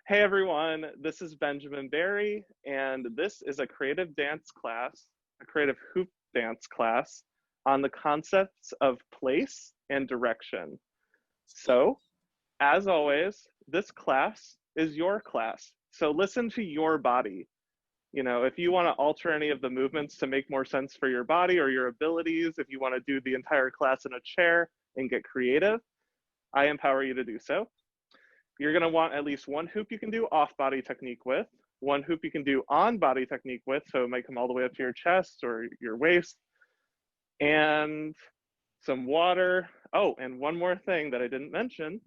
Hey everyone, this is Benjamin Barry, and this is a creative dance class, a creative hoop dance class on the concepts of place and direction. So, as always, this class is your class. So listen to your body. You know, if you want to alter any of the movements to make more sense for your body or your abilities, if you want to do the entire class in a chair and get creative, I empower you to do so. You're going to want at least one hoop you can do off body technique with, one hoop you can do on body technique with, so it might come all the way up to your chest or your waist, and some water. Oh, and one more thing that I didn't mention,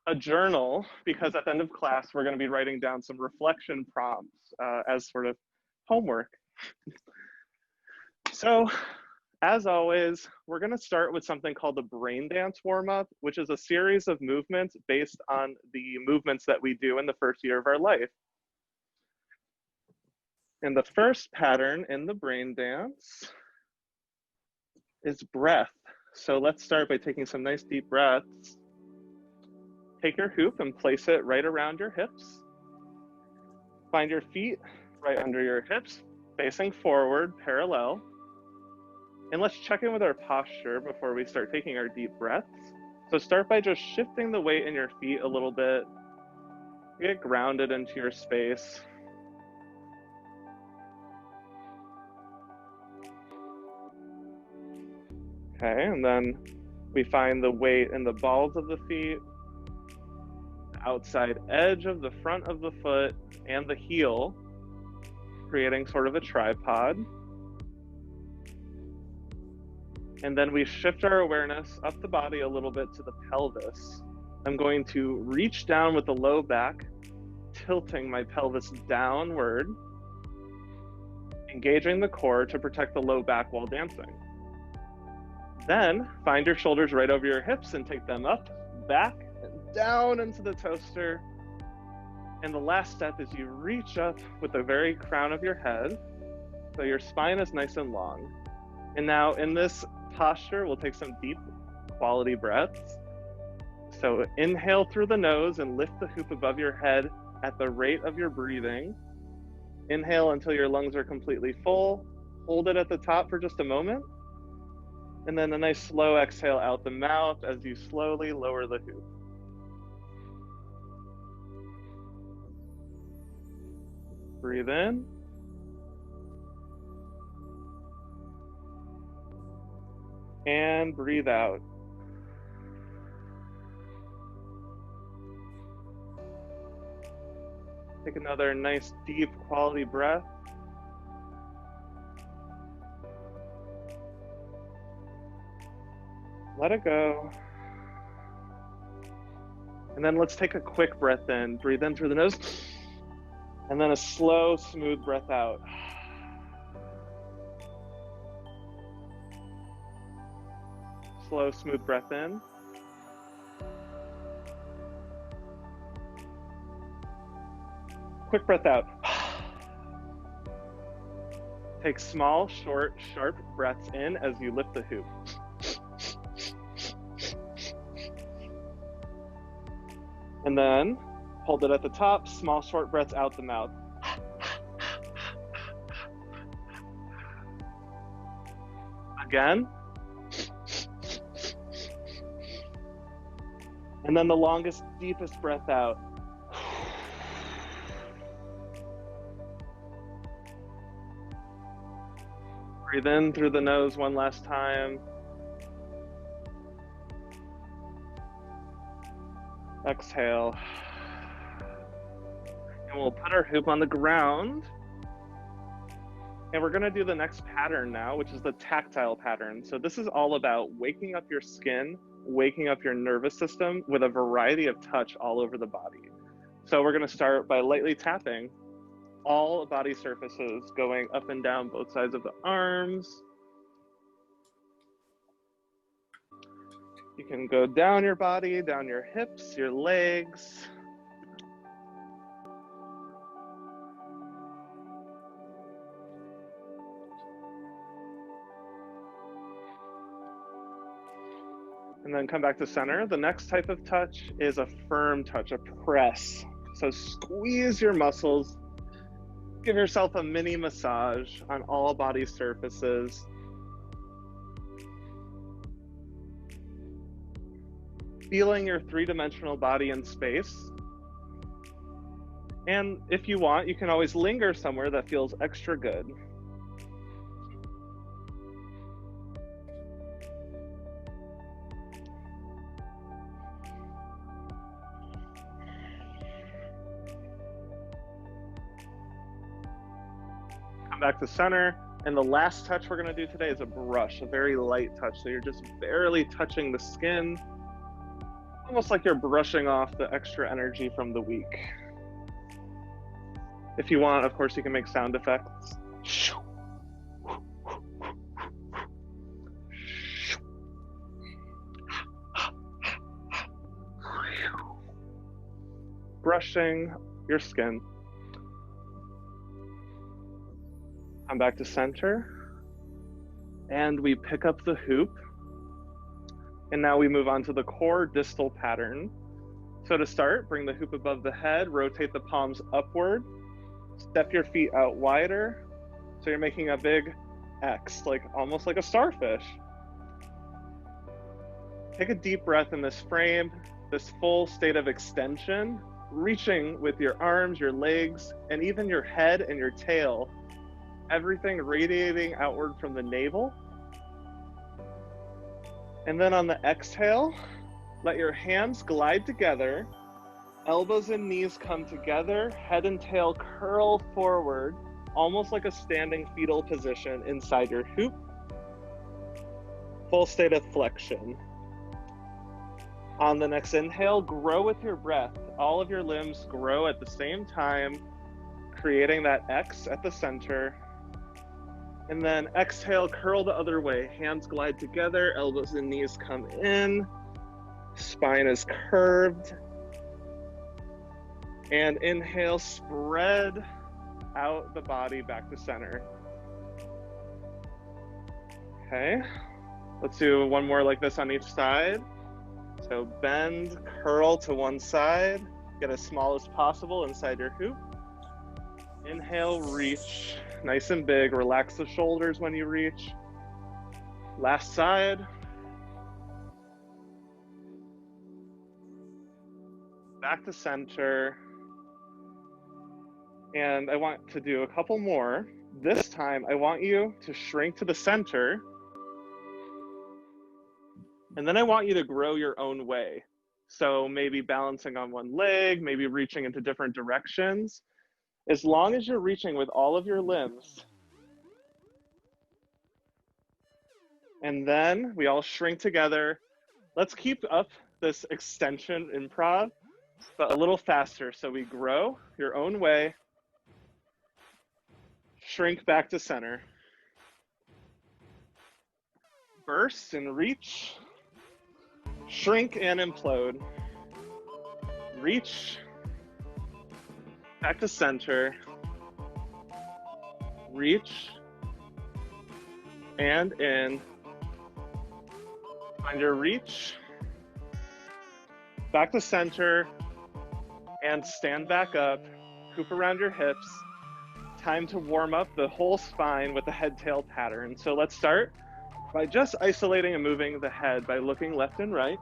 a journal, because at the end of class, we're going to be writing down some reflection prompts as sort of homework. So, as always, we're going to start with something called the BrainDance Warm Up, which is a series of movements based on the movements that we do in the first year of our life. And the first pattern in the BrainDance is breath. So let's start by taking some nice deep breaths. Take your hoop and place it right around your hips. Find your feet right under your hips, facing forward, parallel. And let's check in with our posture before we start taking our deep breaths. So start by just shifting the weight in your feet a little bit. Get grounded into your space. Okay, and then we find the weight in the balls of the feet, the outside edge of the front of the foot, and the heel, creating sort of a tripod. And then we shift our awareness up the body a little bit to the pelvis. I'm going to reach down with the low back, tilting my pelvis downward, engaging the core to protect the low back while dancing. Then find your shoulders right over your hips and take them up, back, and down into the toaster. And the last step is you reach up with the very crown of your head, so your spine is nice and long. And now in this posture, we'll take some deep quality breaths. So inhale through the nose and lift the hoop above your head at the rate of your breathing. Inhale until your lungs are completely full. Hold it at the top for just a moment. And then a nice slow exhale out the mouth as you slowly lower the hoop. Breathe in. And breathe out. Take another nice deep quality breath. Let it go. And then let's take a quick breath in. Breathe in through the nose. And then a slow, smooth breath out. Slow, smooth breath in. Quick breath out. Take small, short, sharp breaths in as you lift the hoop. And then hold it at the top, small, short breaths out the mouth. Again. And then the longest, deepest breath out. Breathe in through the nose one last time. Exhale. And we'll put our hoop on the ground. And we're gonna do the next pattern now, which is the tactile pattern. So this is all about waking up your skin, waking up your nervous system with a variety of touch all over the body. So we're gonna start by lightly tapping all body surfaces, going up and down both sides of the arms. You can go down your body, down your hips, your legs. And and then come back to center. The next type of touch is a firm touch, a press. So squeeze your muscles, give yourself a mini massage on all body surfaces. Feeling your three-dimensional body in space. And if you want, you can always linger somewhere that feels extra good. Come back to center. And the last touch we're going to do today is a brush, a very light touch. So you're just barely touching the skin, almost like you're brushing off the extra energy from the week. If you want, of course, you can make sound effects. Brushing your skin. Come back to center. And we pick up the hoop. And now we move on to the core distal pattern. So to start, bring the hoop above the head, rotate the palms upward, step your feet out wider. So you're making a big X, like almost like a starfish. Take a deep breath in this frame, this full state of extension, reaching with your arms, your legs, and even your head and your tail. Everything radiating outward from the navel. And then on the exhale, let your hands glide together, elbows and knees come together, head and tail curl forward, almost like a standing fetal position inside your hoop. Full state of flexion. On the next inhale, grow with your breath. All of your limbs grow at the same time, creating that X at the center. And then exhale, curl the other way. Hands glide together, elbows and knees come in. Spine is curved. And inhale, spread out the body back to center. Okay, let's do one more like this on each side. So bend, curl to one side, get as small as possible inside your hoop. Inhale, reach, nice and big. Relax the shoulders when you reach. Last side. Back to center. And I want to do a couple more. This time, I want you to shrink to the center. And then I want you to grow your own way. So maybe balancing on one leg, maybe reaching into different directions. As long as you're reaching with all of your limbs. And then we all shrink together. Let's keep up this extension improv, but a little faster. So we grow your own way. Shrink back to center. Burst and reach. Shrink and implode. Reach. Back to center. Reach. And in. Find your reach. Back to center. And stand back up. Hoop around your hips. Time to warm up the whole spine with the head-tail pattern. So let's start by just isolating and moving the head by looking left and right.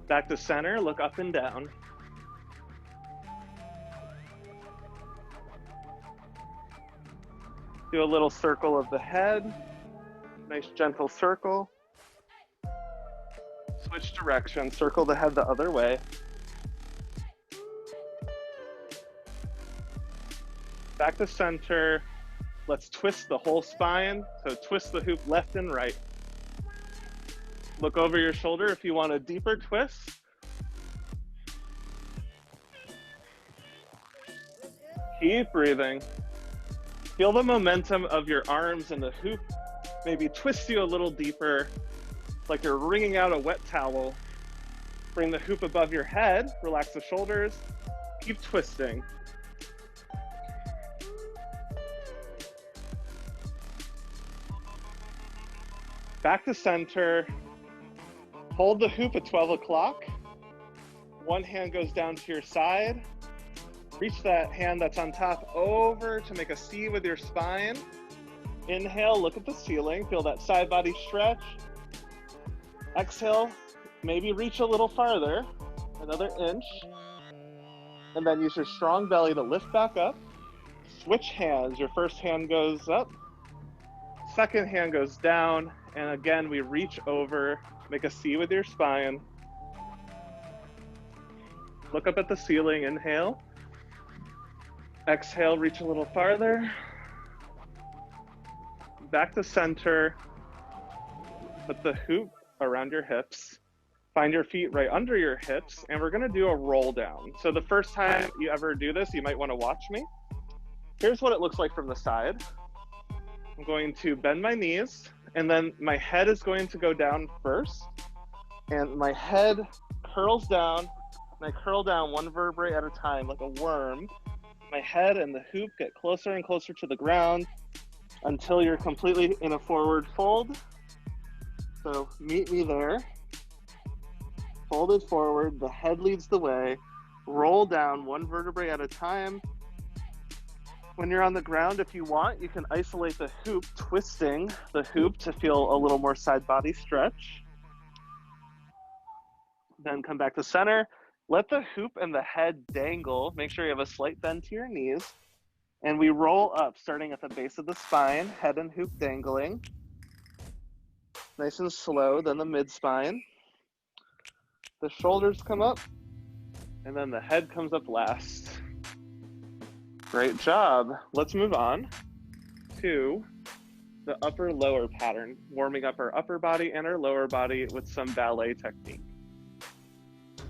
Back to center, look up and down. Do a little circle of the head. Nice gentle circle. Switch direction, circle the head the other way. Back to center. Let's twist the whole spine. So twist the hoop left and right. Look over your shoulder if you want a deeper twist. Keep breathing. Feel the momentum of your arms in the hoop. Maybe twist you a little deeper, like you're wringing out a wet towel. Bring the hoop above your head. Relax the shoulders. Keep twisting. Back to center. Hold the hoop at 12 o'clock. One hand goes down to your side. Reach that hand that's on top over to make a C with your spine. Inhale, look at the ceiling. Feel that side body stretch. Exhale, maybe reach a little farther, another inch. And then use your strong belly to lift back up. Switch hands. Your first hand goes up. Second hand goes down. And again, we reach over, make a C with your spine. Look up at the ceiling, inhale. Exhale, reach a little farther. Back to center. Put the hoop around your hips. Find your feet right under your hips, and we're gonna do a roll down. So the first time you ever do this, you might wanna watch me. Here's what it looks like from the side. I'm going to bend my knees, and then my head is going to go down first, and my head curls down, and I curl down one vertebrae at a time like a worm. My head and the hoop get closer and closer to the ground until you're completely in a forward fold. So meet me there. Folded forward, the head leads the way. Roll down one vertebrae at a time. When you're on the ground, if you want, you can isolate the hoop, twisting the hoop to feel a little more side body stretch. Then come back to center. Let the hoop and the head dangle. Make sure you have a slight bend to your knees. And we roll up, starting at the base of the spine, head and hoop dangling. Nice and slow, then the mid-spine. The shoulders come up, and then the head comes up last. Great job. Let's move on to the upper-lower pattern, warming up our upper body and our lower body with some ballet technique.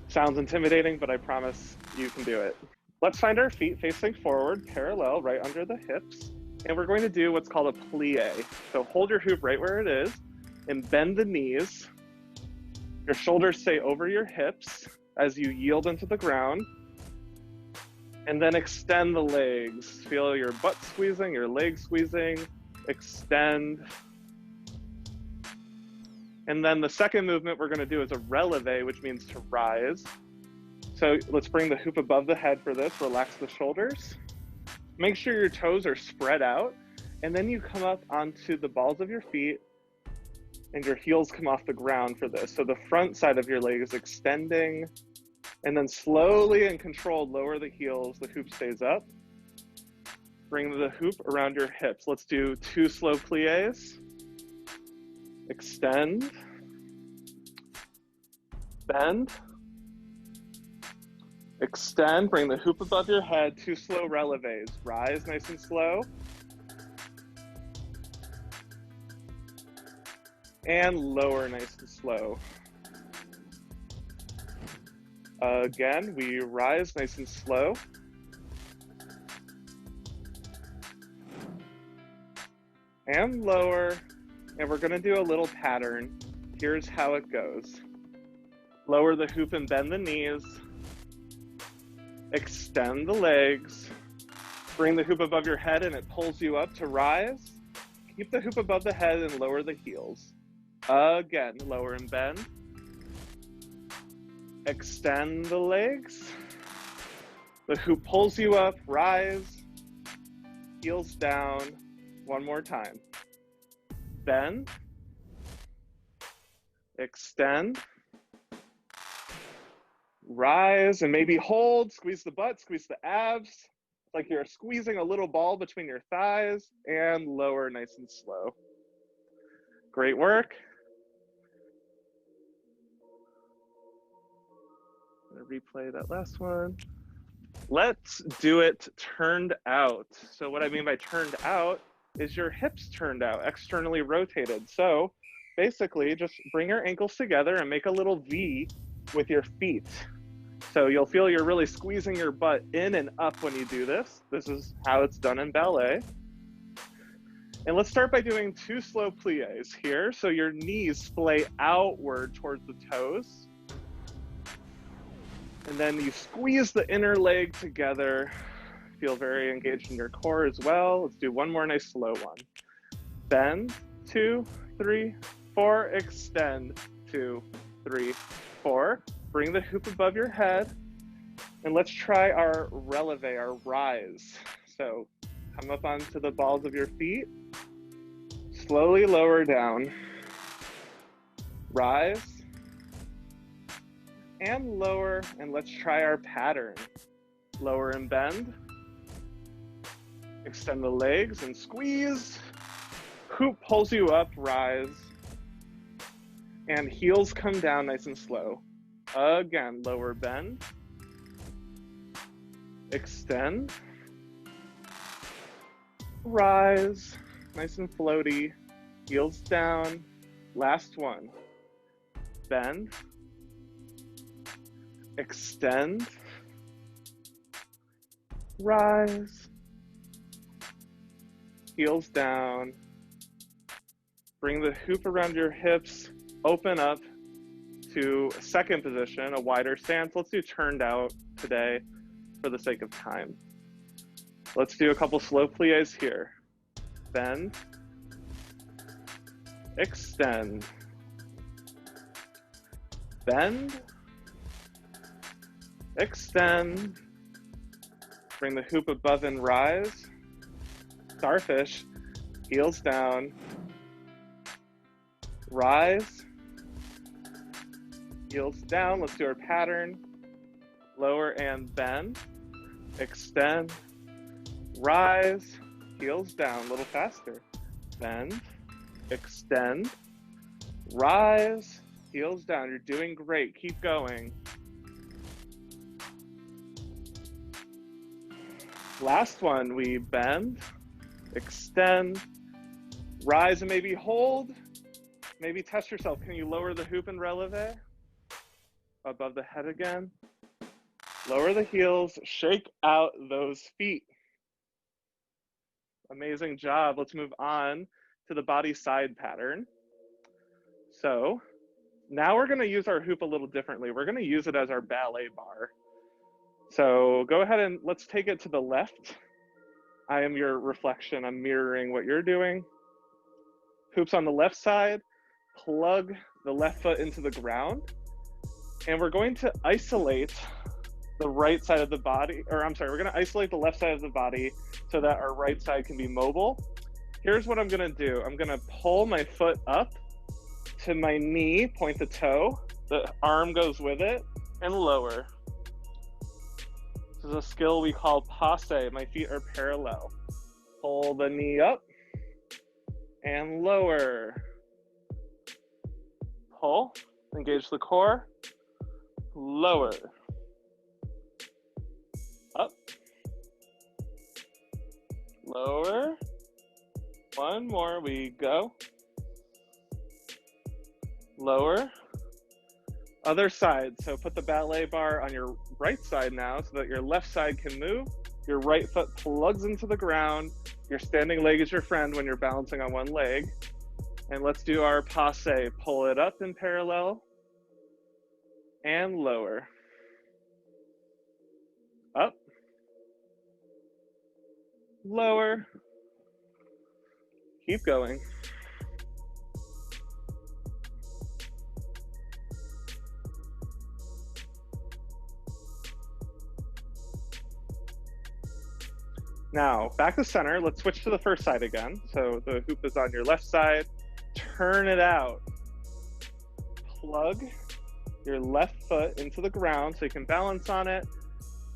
Sounds intimidating, but I promise you can do it. Let's find our feet facing forward, parallel, right under the hips, and we're going to do what's called a plie. So hold your hoop right where it is, and bend the knees. Your shoulders stay over your hips as you yield into the ground. And then extend the legs. Feel your butt squeezing, your legs squeezing. Extend. And then the second movement we're going to do is a releve, which means to rise. So let's bring the hoop above the head for this. Relax the shoulders. Make sure your toes are spread out. And then you come up onto the balls of your feet and your heels come off the ground for this. So the front side of your leg is extending, and then slowly and controlled lower the heels, the hoop stays up. Bring the hoop around your hips. Let's do 2 slow plies. Extend, bend, extend, bring the hoop above your head, 2 slow releves. Rise nice and slow. And lower nice and slow. Again, we rise nice and slow. And lower. And we're gonna do a little pattern. Here's how it goes. Lower the hoop and bend the knees. Extend the legs. Bring the hoop above your head and it pulls you up to rise. Keep the hoop above the head and lower the heels. Again, lower and bend. Extend the legs. The hoop pulls you up, rise. Heels down. One more time. Bend. Extend. Rise and maybe hold. Squeeze the butt, squeeze the abs. Like you're squeezing a little ball between your thighs, and lower nice and slow. Great work. I'm gonna replay that last one. Let's do it turned out. So what I mean by turned out is your hips turned out, externally rotated. So basically just bring your ankles together and make a little V with your feet. So you'll feel you're really squeezing your butt in and up when you do this. This is how it's done in ballet. And let's start by doing 2 slow plies here. So your knees splay outward towards the toes. And then you squeeze the inner leg together. Feel very engaged in your core as well. Let's do one more nice slow one. Bend, 2, 3, 4, extend, 2, 3, 4. Bring the hoop above your head, and let's try our releve, our rise. So come up onto the balls of your feet, slowly lower down, rise, and lower, and let's try our pattern. Lower and bend, extend the legs and squeeze, hoop pulls you up, rise, and heels come down nice and slow. Again, lower bend, extend, rise, nice and floaty, heels down, last one, bend, extend, rise, heels down, bring the hoop around your hips, open up to second position, a wider stance. Let's do turned out today for the sake of time. Let's do a couple slow plies here. Bend, extend, bend, extend, bring the hoop above and rise, starfish, heels down, rise, heels down. Let's do our pattern. Lower and bend, extend, rise, heels down, a little faster. Bend, extend, rise, heels down. You're doing great. Keep going. Last one, we bend, extend, rise, and maybe hold. Maybe test yourself. Can you lower the hoop and releve? Above the head again. Lower the heels, shake out those feet. Amazing job. Let's move on to the body side pattern. So now we're gonna use our hoop a little differently. We're gonna use it as our ballet bar. So go ahead and let's take it to the left. I am your reflection. I'm mirroring what you're doing. Hoops on the left side, plug the left foot into the ground. And we're going to isolate the right side of the body, or I'm sorry, we're gonna isolate the left side of the body so that our right side can be mobile. Here's what I'm gonna do. I'm gonna pull my foot up to my knee, point the toe, the arm goes with it, and lower. This is a skill we call passe. My feet are parallel. Pull the knee up and lower. Pull, engage the core, lower. Up, lower. One more, we go. Lower. Other side, so put the ballet bar on your right side now so that your left side can move. Your right foot plugs into the ground. Your standing leg is your friend when you're balancing on one leg. And let's do our passe. Pull it up in parallel and lower. Up, lower, keep going. Now, back to center, let's switch to the first side again. So the hoop is on your left side, turn it out. Plug your left foot into the ground so you can balance on it.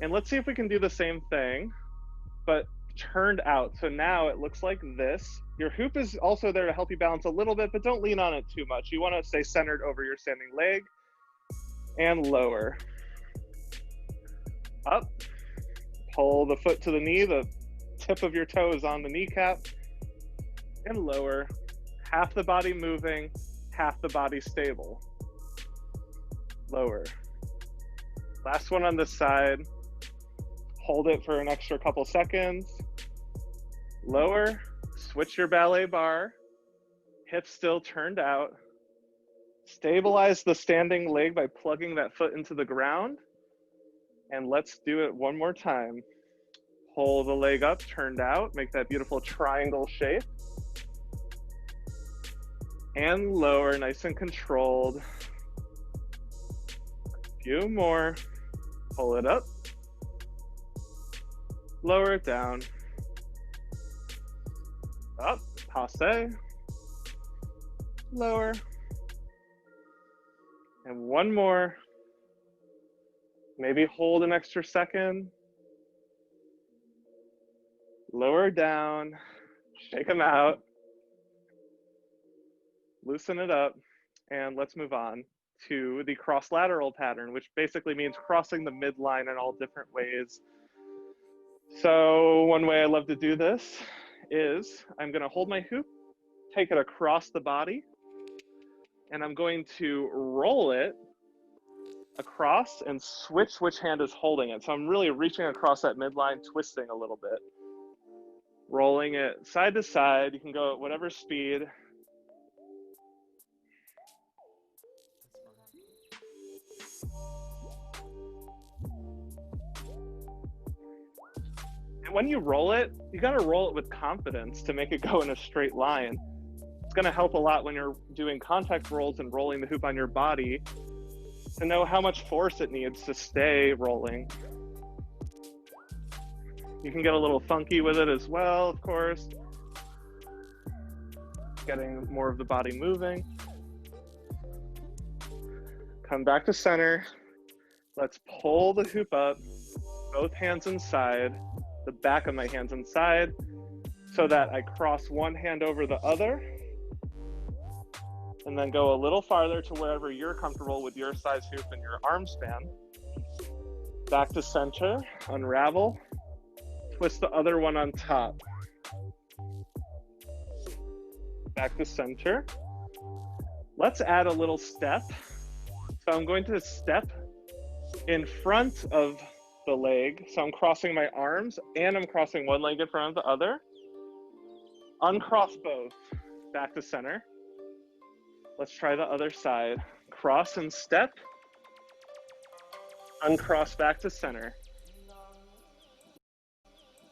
And let's see if we can do the same thing, but turned out. So now it looks like this. Your hoop is also there to help you balance a little bit, but don't lean on it too much. You want to stay centered over your standing leg and lower. Up, pull the foot to the knee, the tip of your toe is on the kneecap, and lower. Half the body moving, half the body stable. Lower. Last one on this side. Hold it for an extra couple seconds. Lower, switch your ballet bar, hips still turned out. Stabilize the standing leg by plugging that foot into the ground. And let's do it one more time. Pull the leg up, turned out, make that beautiful triangle shape. and lower, nice and controlled. A few more. Pull it up. Lower it down. Up, passe. Lower. And one more. Maybe hold an extra second. Lower down. Shake them out. Loosen it up. And let's move on to the cross-lateral pattern, which basically means crossing the midline in all different ways. So one way I love to do this is I'm going to hold my hoop, take it across the body, and I'm going to roll it across and switch which hand is holding it. So I'm really reaching across that midline, twisting a little bit, rolling it side to side. You can go at whatever speed. And when you roll it, you got to roll it with confidence to make it go in a straight line. It's going to help a lot when you're doing contact rolls and rolling the hoop on your body to know how much force it needs to stay rolling. You can get a little funky with it as well, of course. Getting more of the body moving. Come back to center. Let's pull the hoop up, both hands inside, the back of my hands inside, so that I cross one hand over the other, and then go a little farther to wherever you're comfortable with your size hoop and your arm span. Back to center, unravel, twist the other one on top. Back to center. Let's add a little step. So I'm going to step in front of the leg. So I'm crossing my arms and I'm crossing one leg in front of the other. Uncross both. Back to center. Let's try the other side. Cross and step. Uncross back to center.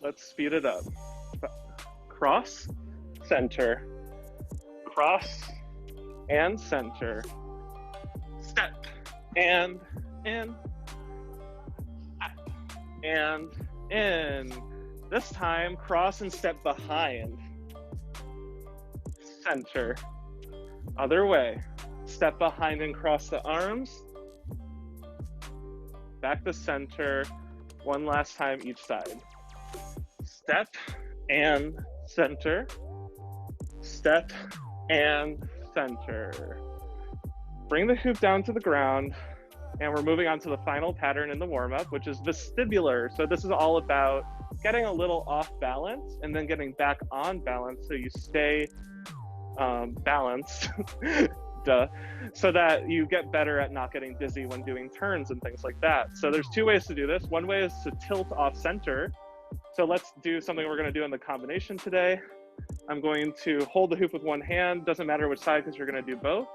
Let's speed it up. Cross, center. Cross and center. Step and in. And in. This time, cross and step behind. Center. Other way. Step behind and cross the arms. Back to center. One last time each side. Step and center. Step and center. Bring the hoop down to the ground. And we're moving on to the final pattern in the warm-up, which is vestibular. So this is all about getting a little off balance and then getting back on balance so you stay balanced, duh, so that you get better at not getting dizzy when doing turns and things like that. So there's two ways to do this. One way is to tilt off center. So let's do something we're going to do in the combination today. I'm going to hold the hoop with one hand. Doesn't matter which side because you're going to do both.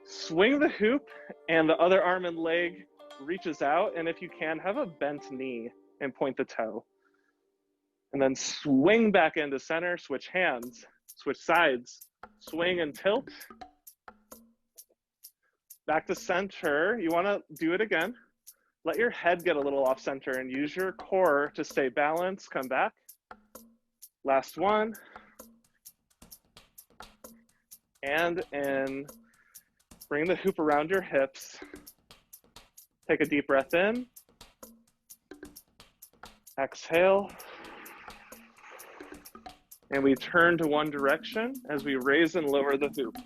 Swing the hoop and the other arm and leg reaches out, and if you can, have a bent knee and point the toe. And then swing back into center, switch hands, switch sides, swing and tilt. Back to center. You want to do it again. Let your head get a little off center and use your core to stay balanced. Come back. Last one. And in. Bring the hoop around your hips. Take a deep breath in. Exhale. And we turn to one direction as we raise and lower the hoop.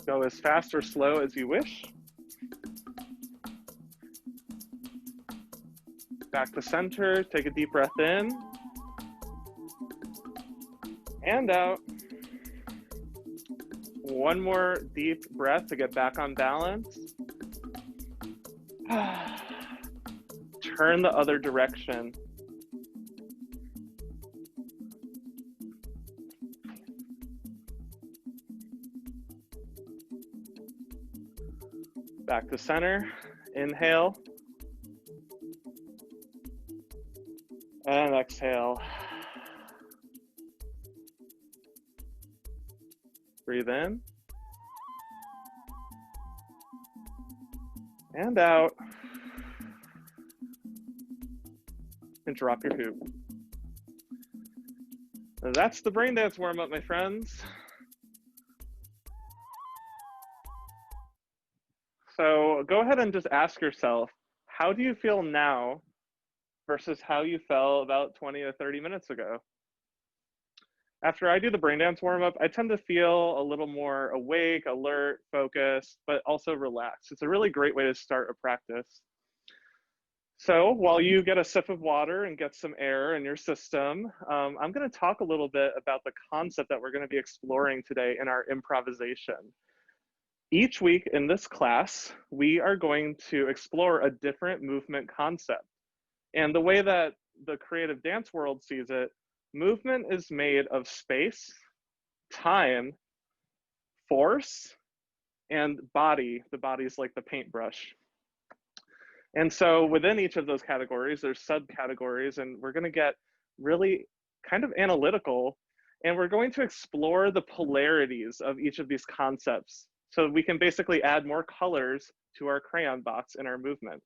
Go as fast or slow as you wish. Back to center. Take a deep breath in. And out. One more deep breath to get back on balance. Turn the other direction. Back to center. Inhale. And exhale. Breathe in and out, and drop your hoop. That's the brain dance warm up, my friends. So go ahead and just ask yourself, how do you feel now versus how you felt about 20 or 30 minutes ago? After I do the brain dance warm up, I tend to feel a little more awake, alert, focused, but also relaxed. It's a really great way to start a practice. So while you get a sip of water and get some air in your system, I'm going to talk a little bit about the concept that we're going to be exploring today in our improvisation. Each week in this class, we are going to explore a different movement concept. And the way that the creative dance world sees it, movement is made of space, time, force, and body. The body's like the paintbrush. And so within each of those categories, there's subcategories, and we're going to get really kind of analytical, and we're going to explore the polarities of each of these concepts so we can basically add more colors to our crayon box in our movement.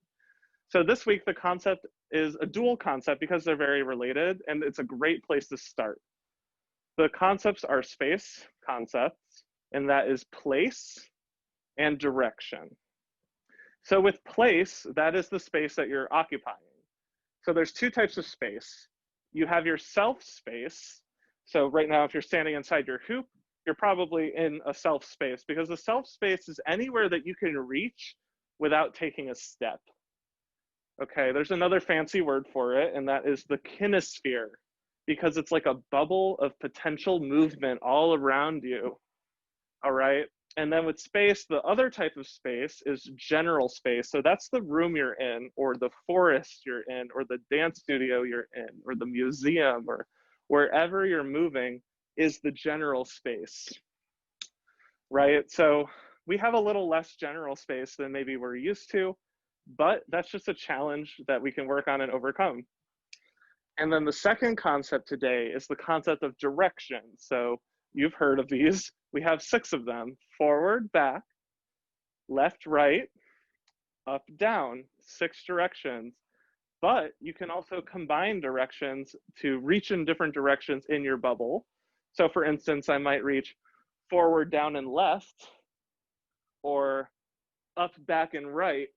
So this week, the concept is a dual concept because they're very related, and it's a great place to start. The concepts are space concepts, and that is place and direction. So with place, that is the space that you're occupying. So there's two types of space. You have your self space. So right now, if you're standing inside your hoop, you're probably in a self space because the self space is anywhere that you can reach without taking a step. Okay, there's another fancy word for it, and that is the kinesphere, because it's like a bubble of potential movement all around you. All right. And then with space, the other type of space is general space. So that's the room you're in, or the forest you're in, or the dance studio you're in, or the museum, or wherever you're moving is the general space, right? So we have a little less general space than maybe we're used to, but that's just a challenge that we can work on and overcome. And then the second concept today is the concept of direction. So you've heard of these. We have 6 of them: forward, back, left, right, up, down, 6 directions. But you can also combine directions to reach in different directions in your bubble. So for instance, I might reach forward, down, and left, or up, back, and right.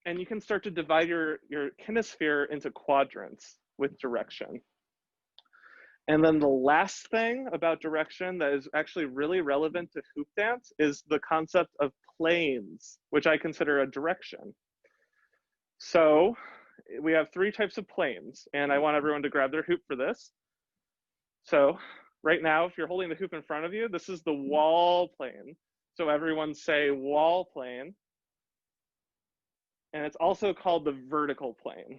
And you can start to divide your kinesphere into quadrants with direction. And then the last thing about direction that is actually really relevant to hoop dance is the concept of planes, which I consider a direction. So we have 3 types of planes, and I want everyone to grab their hoop for this. So right now, if you're holding the hoop in front of you, this is the wall plane. So everyone say wall plane. And it's also called the vertical plane.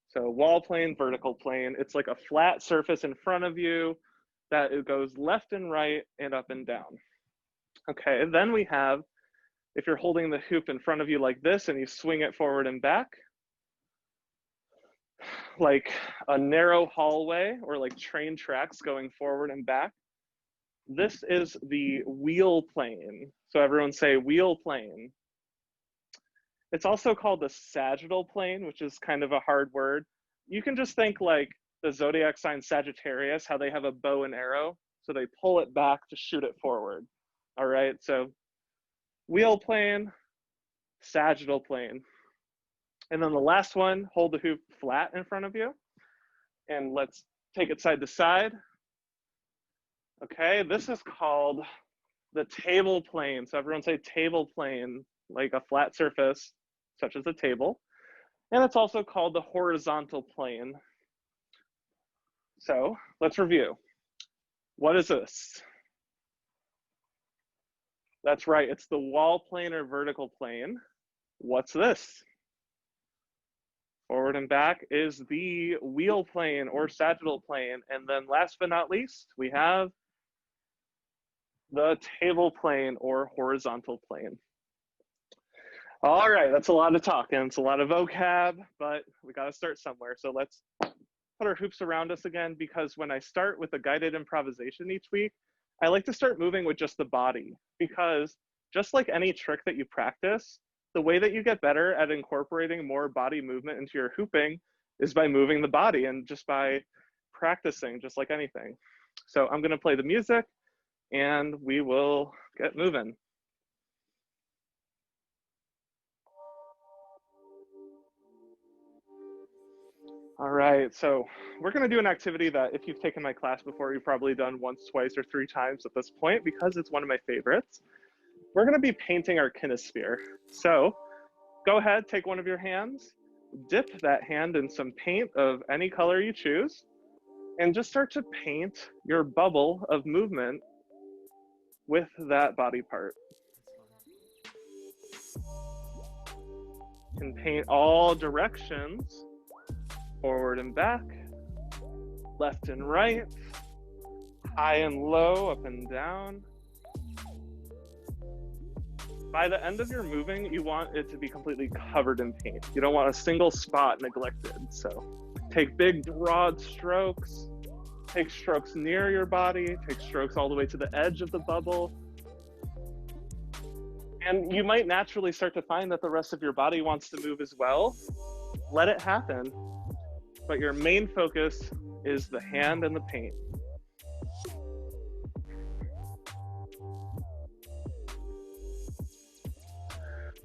So wall plane, vertical plane, it's like a flat surface in front of you that it goes left and right and up and down. Okay, then we have, if you're holding the hoop in front of you like this and you swing it forward and back, like a narrow hallway or like train tracks going forward and back, this is the wheel plane. So everyone say wheel plane. It's also called the sagittal plane, which is kind of a hard word. You can just think like the zodiac sign Sagittarius, how they have a bow and arrow. So they pull it back to shoot it forward. All right, so wheel plane, sagittal plane. And then the last one, hold the hoop flat in front of you. And let's take it side to side. Okay, this is called the table plane. So everyone say table plane, like a flat surface, such as a table. And it's also called the horizontal plane. So let's review. What is this? That's right, it's the wall plane or vertical plane. What's this? Forward and back is the wheel plane or sagittal plane. And then last but not least, we have the table plane or horizontal plane. All right, that's a lot of talk and it's a lot of vocab, but we got to start somewhere. So let's put our hoops around us again, because when I start with a guided improvisation each week, I like to start moving with just the body, because just like any trick that you practice, the way that you get better at incorporating more body movement into your hooping is by moving the body and just by practicing, just like anything. So I'm gonna play the music and we will get moving. All right, so we're gonna do an activity that if you've taken my class before, you've probably done once, twice, or 3 times at this point, because it's one of my favorites. We're gonna be painting our kinesphere. So go ahead, take one of your hands, dip that hand in some paint of any color you choose, and just start to paint your bubble of movement with that body part. You can paint all directions, forward and back, left and right, high and low, up and down. By the end of your moving, you want it to be completely covered in paint. You don't want a single spot neglected. So take big, broad strokes, take strokes near your body, take strokes all the way to the edge of the bubble. And you might naturally start to find that the rest of your body wants to move as well. Let it happen. But your main focus is the hand and the paint.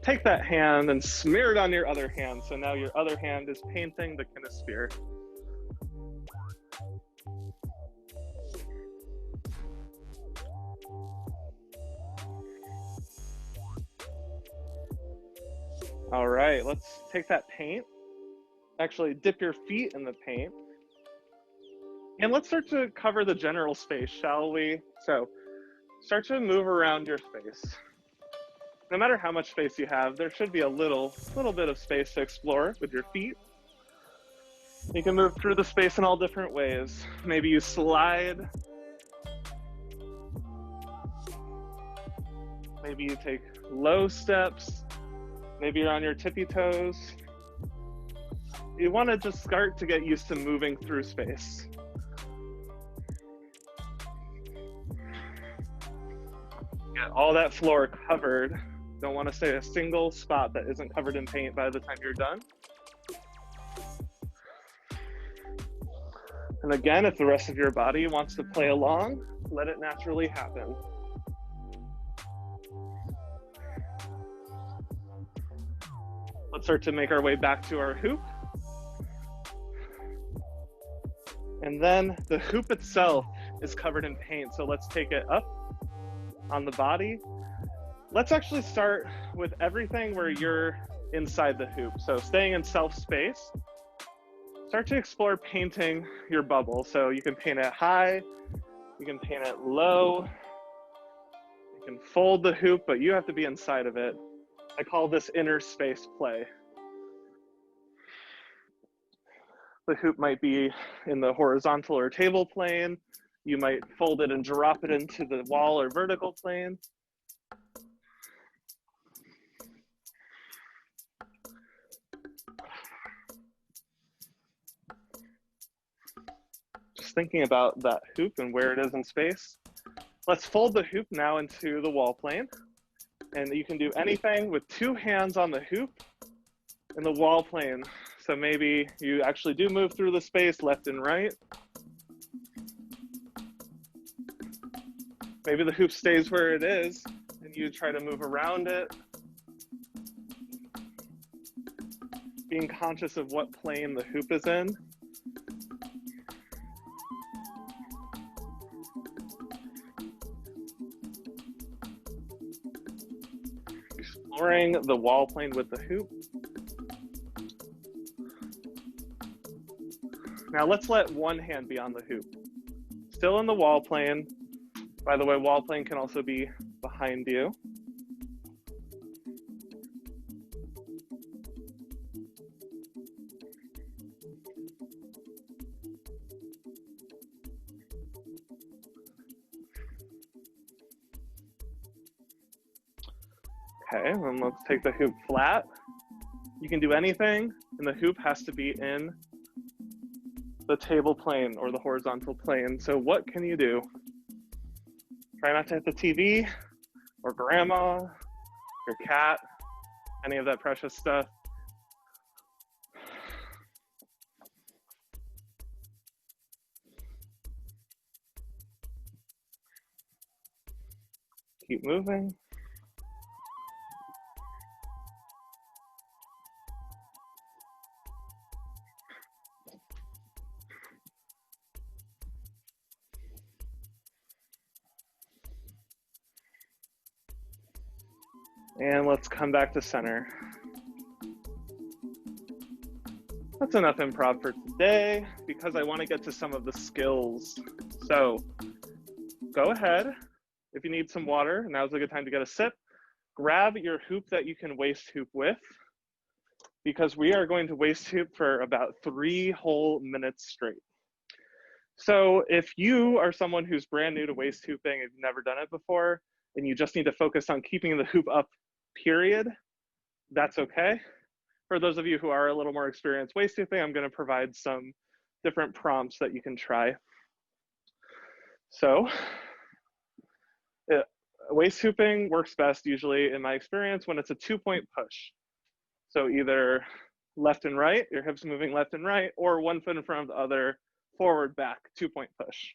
Take that hand and smear it on your other hand. So now your other hand is painting the kinesphere. All right, let's take that paint. Actually, dip your feet in the paint. And let's start to cover the general space, shall we? So start to move around your space. No matter how much space you have, there should be a little bit of space to explore with your feet. You can move through the space in all different ways. Maybe you slide. Maybe you take low steps. Maybe you're on your tippy toes. You want to just start to get used to moving through space. Get all that floor covered. Don't want to stay a single spot that isn't covered in paint by the time you're done. And again, if the rest of your body wants to play along, let it naturally happen. Let's start to make our way back to our hoop. And then the hoop itself is covered in paint, so let's take it up on the body. Let's actually start with everything where you're inside the hoop. So staying in self space, start to explore painting your bubble. So you can paint it high, you can paint it low, you can fold the hoop, but you have to be inside of it. I call this inner space play. The hoop might be in the horizontal or table plane. You might fold it and drop it into the wall or vertical plane. Just thinking about that hoop and where it is in space. Let's fold the hoop now into the wall plane. And you can do anything with 2 hands on the hoop in the wall plane. So maybe you actually do move through the space left and right. Maybe the hoop stays where it is and you try to move around it. Being conscious of what plane the hoop is in. Exploring the wall plane with the hoop. Now let's let one hand be on the hoop. Still in the wall plane. By the way, wall plane can also be behind you. Okay, then let's take the hoop flat. You can do anything, and the hoop has to be in the table plane or the horizontal plane. So what can you do? Try not to hit the TV or grandma, your cat, any of that precious stuff. Keep moving. And let's come back to center. That's enough improv for today because I want to get to some of the skills. So go ahead. If you need some water, now's a good time to get a sip. Grab your hoop that you can waist hoop with because we are going to waist hoop for about 3 whole minutes straight. So if you are someone who's brand new to waist hooping, and you've never done it before, and you just need to focus on keeping the hoop up, period, that's okay. For those of you who are a little more experienced waist hooping, I'm going to provide some different prompts that you can try. So waist hooping works best usually, in my experience, when it's a 2-point push. So either left and right, your hips moving left and right, or one foot in front of the other, forward, back, 2-point push.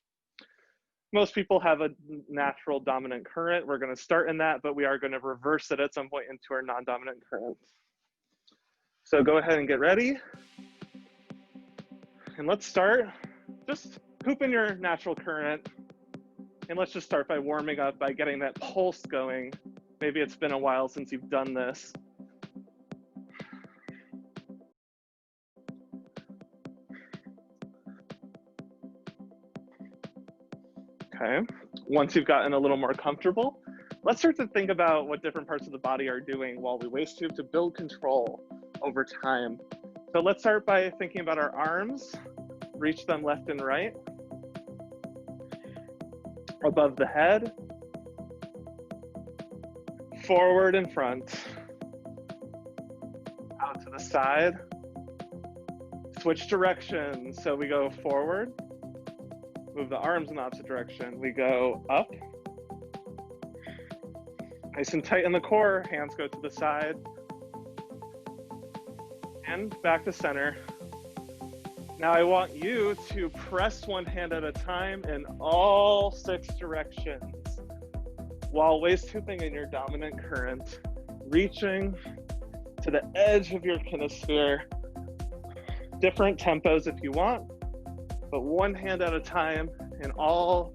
Most people have a natural dominant current. We're going to start in that, but we are going to reverse it at some point into our non-dominant current. So go ahead and get ready. And let's start. Just hoop in your natural current. And let's just start by warming up, by getting that pulse going. Maybe it's been a while since you've done this. Okay, once you've gotten a little more comfortable, let's start to think about what different parts of the body are doing while we waist hoop to build control over time. So let's start by thinking about our arms. Reach them left and right, above the head, forward and front, out to the side. Switch directions, so we go forward, move the arms in the opposite direction. We go up, nice and tight in the core, hands go to the side, and back to center. Now I want you to press one hand at a time in all 6 directions while waist hooping in your dominant current, reaching to the edge of your kinesphere. Different tempos if you want, but one hand at a time in all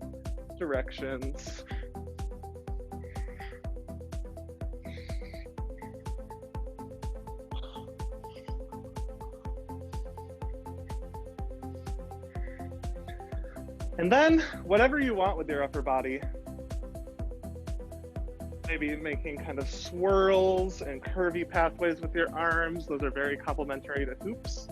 directions. And then whatever you want with your upper body, maybe making kind of swirls and curvy pathways with your arms. Those are very complementary to hoops.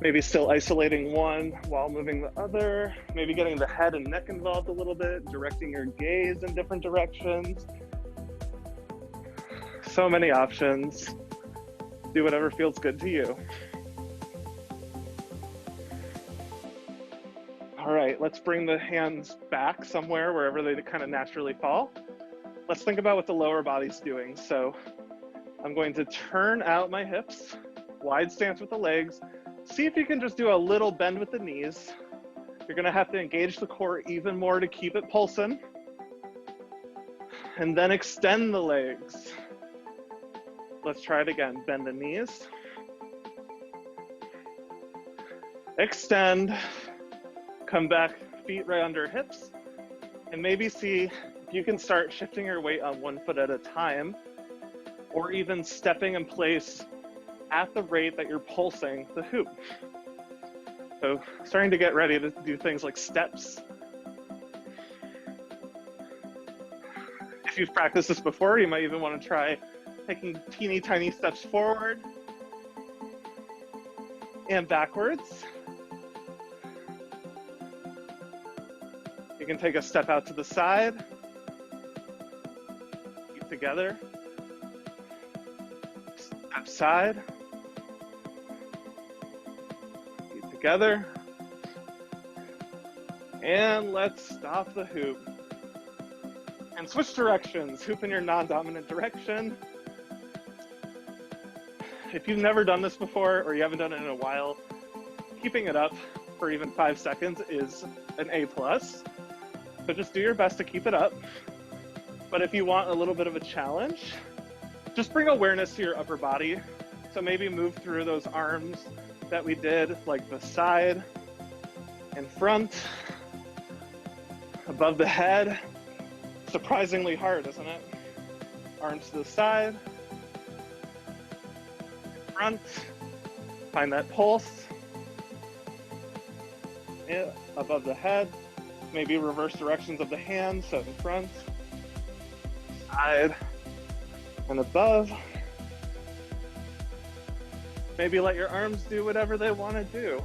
Maybe still isolating one while moving the other. Maybe getting the head and neck involved a little bit, directing your gaze in different directions. So many options. Do whatever feels good to you. All right, let's bring the hands back somewhere, wherever they kind of naturally fall. Let's think about what the lower body's doing. So I'm going to turn out my hips, wide stance with the legs. See if you can just do a little bend with the knees. You're gonna have to engage the core even more to keep it pulsing. And then extend the legs. Let's try it again. Bend the knees. Extend. Come back, feet right under hips. And maybe see if you can start shifting your weight on one foot at a time, or even stepping in place at the rate that you're pulsing the hoop. So starting to get ready to do things like steps. If you've practiced this before, you might even want to try taking teeny tiny steps forward and backwards. You can take a step out to the side, keep together, step side, keep together, And let's stop the hoop. And switch directions, hoop in your non-dominant direction. If you've never done this before or you haven't done it in a while, keeping it up for even 5 seconds is an A+. So just do your best to keep it up. But if you want a little bit of a challenge, just bring awareness to your upper body. So maybe move through those arms that we did, like the side and front, above the head. Surprisingly hard, isn't it? Arms to the side, front, find that pulse. Yeah, above the head, maybe reverse directions of the hands, so in front, side, and above. Maybe let your arms do whatever they want to do.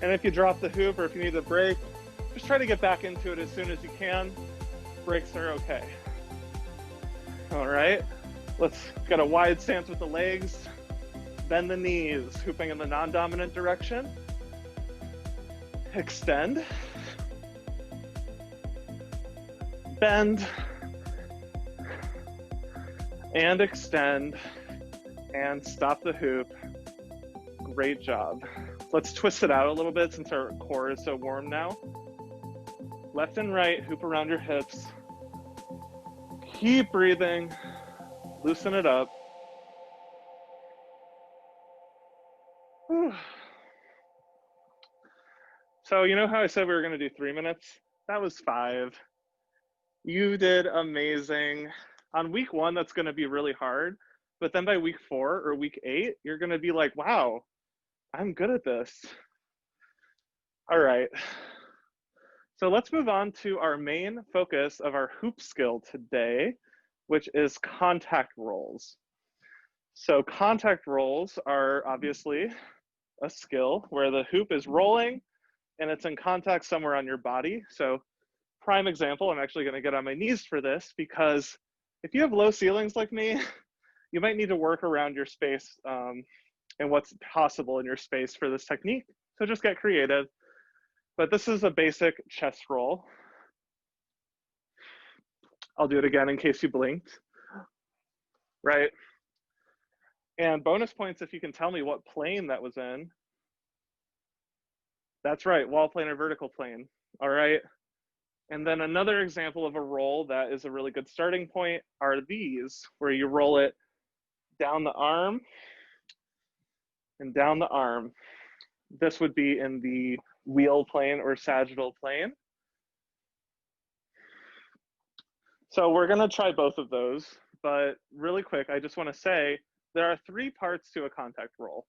And if you drop the hoop or if you need a break, just try to get back into it as soon as you can. Breaks are okay. All right, let's get a wide stance with the legs. Bend the knees, hooping in the non-dominant direction. Extend. Bend. And extend. And stop the hoop. Great job. Let's twist it out a little bit since our core is so warm now. Left and right, hoop around your hips. Keep breathing. Loosen it up. Whew. So you know how I said we were going to do 3 minutes? That was 5. You did amazing. On week 1, that's going to be really hard. But then by week 4 or week 8, you're going to be like, wow, I'm good at this. All right. So let's move on to our main focus of our hoop skill today, which is contact rolls. So contact rolls are obviously a skill where the hoop is rolling and it's in contact somewhere on your body. So prime example, I'm actually going to get on my knees for this because if you have low ceilings like me, you might need to work around your space and what's possible in your space for this technique. So just get creative. But this is a basic chest roll. I'll do it again in case you blinked, right? And bonus points if you can tell me what plane that was in. That's right, wall plane or vertical plane, all right? And then another example of a roll that is a really good starting point are these, where you roll it down the arm and down the arm. This would be in the wheel plane or sagittal plane. So we're gonna try both of those, but really quick, I just wanna say, there are 3 parts to a contact roll.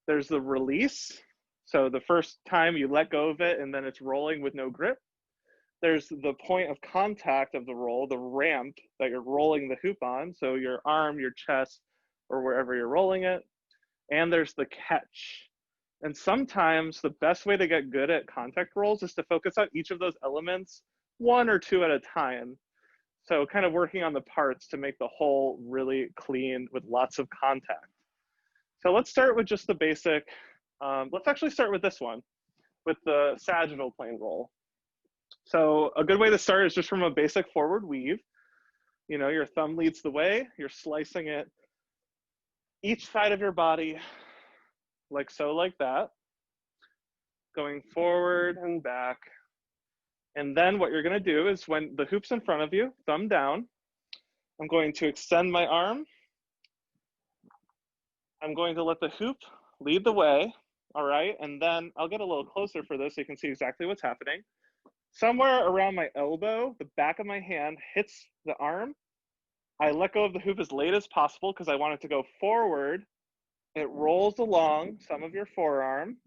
There's the release. So the first time you let go of it and then it's rolling with no grip. There's the point of contact of the roll, the ramp that you're rolling the hoop on. So your arm, your chest, or wherever you're rolling it. And there's the catch. And sometimes the best way to get good at contact rolls is to focus on each of those elements 1 or 2 at a time. So kind of working on the parts to make the whole really clean with lots of contact. So let's start with just the basic. Let's actually start with this one, with the sagittal plane roll. So a good way to start is just from a basic forward weave. You know, your thumb leads the way, you're slicing it each side of your body, like so, like that, going forward and back. And then what you're gonna do is when the hoop's in front of you, thumb down, I'm going to extend my arm. I'm going to let the hoop lead the way, all right? And then I'll get a little closer for this so you can see exactly what's happening. Somewhere around my elbow, the back of my hand hits the arm. I let go of the hoop as late as possible because I want it to go forward. It rolls along some of your forearm,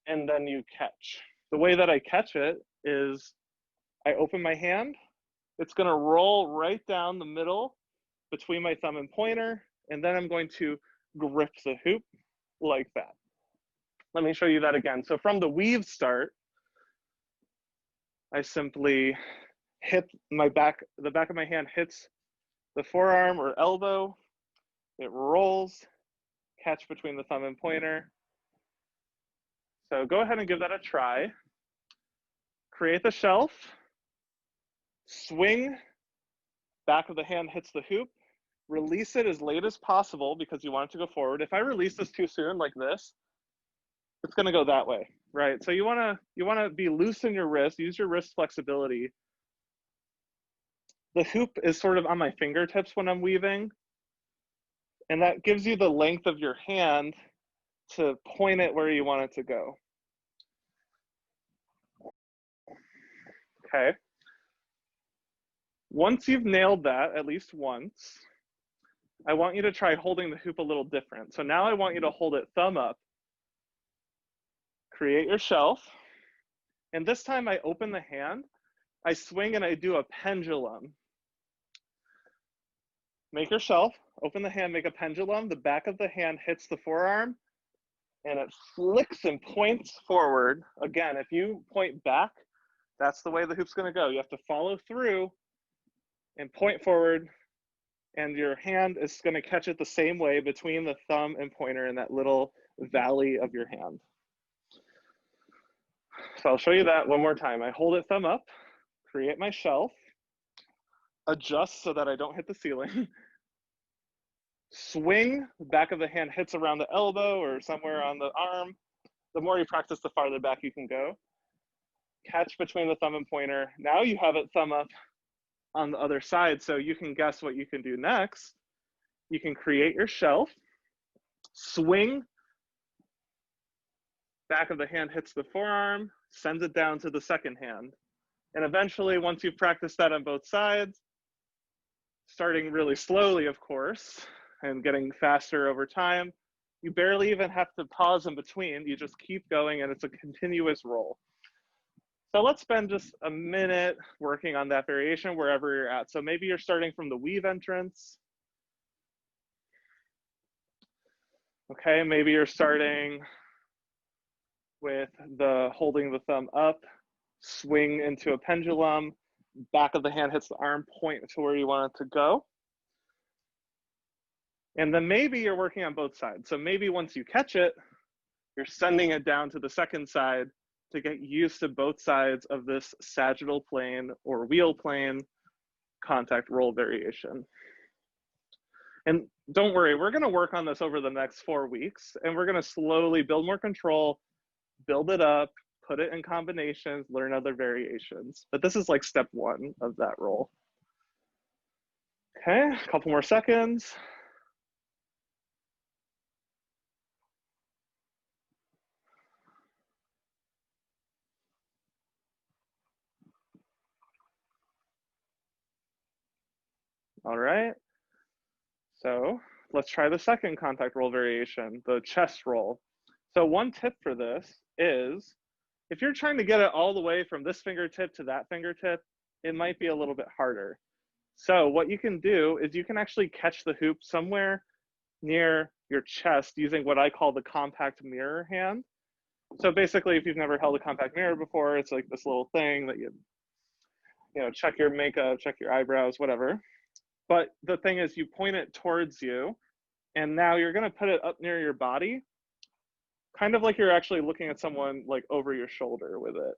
and then you catch. The way that I catch it is I open my hand. It's gonna roll right down the middle between my thumb and pointer, and then I'm going to grip the hoop like that. Let me show you that again. So from the weave start, I simply hit my back, the back of my hand hits the forearm or elbow. It rolls, catch between the thumb and pointer. So go ahead and give that a try. Create the shelf, swing, back of the hand hits the hoop, release it as late as possible because you want it to go forward. If I release this too soon like this, it's gonna go that way, right? So you wanna be loose in your wrist, use your wrist flexibility. The hoop is sort of on my fingertips when I'm weaving, and that gives you the length of your hand to point it where you want it to go. Okay. Once you've nailed that, at least once, I want you to try holding the hoop a little different. So now I want you to hold it thumb up, create your shelf, and this time I open the hand, I swing and I do a pendulum. Make your shelf, open the hand, make a pendulum, the back of the hand hits the forearm, and it flicks and points forward. Again, if you point back, that's the way the hoop's gonna go. You have to follow through and point forward, and your hand is gonna catch it the same way between the thumb and pointer in that little valley of your hand. So I'll show you that one more time. I hold it thumb up, create my shelf, adjust so that I don't hit the ceiling, swing, the back of the hand hits around the elbow or somewhere on the arm. The more you practice, the farther back you can go. Catch between the thumb and pointer. Now you have it thumb up on the other side, so you can guess what you can do next. You can create your shelf, swing, back of the hand hits the forearm, sends it down to the second hand. And eventually, once you've practiced that on both sides, starting really slowly, of course, and getting faster over time, you barely even have to pause in between. You just keep going, and it's a continuous roll. So let's spend just a minute working on that variation wherever you're at. So maybe you're starting from the weave entrance. Okay, maybe you're starting with the holding the thumb up, swing into a pendulum, back of the hand hits the arm, point to where you want it to go. And then maybe you're working on both sides. So maybe once you catch it, you're sending it down to the second side to get used to both sides of this sagittal plane or wheel plane contact roll variation. And don't worry, we're gonna work on this over the next 4 weeks, and we're gonna slowly build more control, build it up, put it in combinations, learn other variations. But this is like step 1 of that roll. Okay, a couple more seconds. All right, so let's try the second contact roll variation, the chest roll. So one tip for this is, if you're trying to get it all the way from this fingertip to that fingertip, it might be a little bit harder. So what you can do is you can actually catch the hoop somewhere near your chest using what I call the compact mirror hand. So basically, if you've never held a compact mirror before, it's like this little thing that you know, check your makeup, check your eyebrows, whatever. But the thing is, you point it towards you, and now you're gonna put it up near your body, kind of like you're actually looking at someone like over your shoulder with it.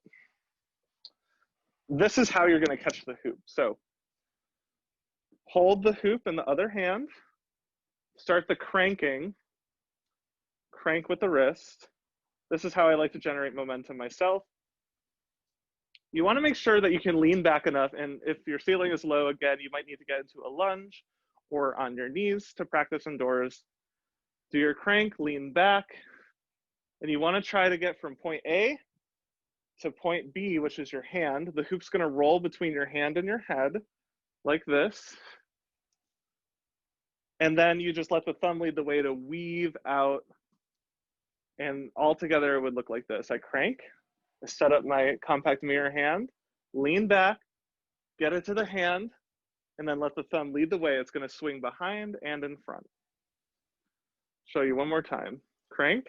This is how you're gonna catch the hoop. So hold the hoop in the other hand, start the cranking, crank with the wrist. This is how I like to generate momentum myself. You want to make sure that you can lean back enough, and if your ceiling is low, again, you might need to get into a lunge or on your knees to practice indoors. Do your crank, lean back, and you want to try to get from point A to point B, which is your hand. The hoop's going to roll between your hand and your head like this. And then you just let the thumb lead the way to weave out, and all together it would look like this. I crank, I set up my compact mirror hand, lean back, get it to the hand, and then let the thumb lead the way. It's going to swing behind and in front. Show you one more time. Crank,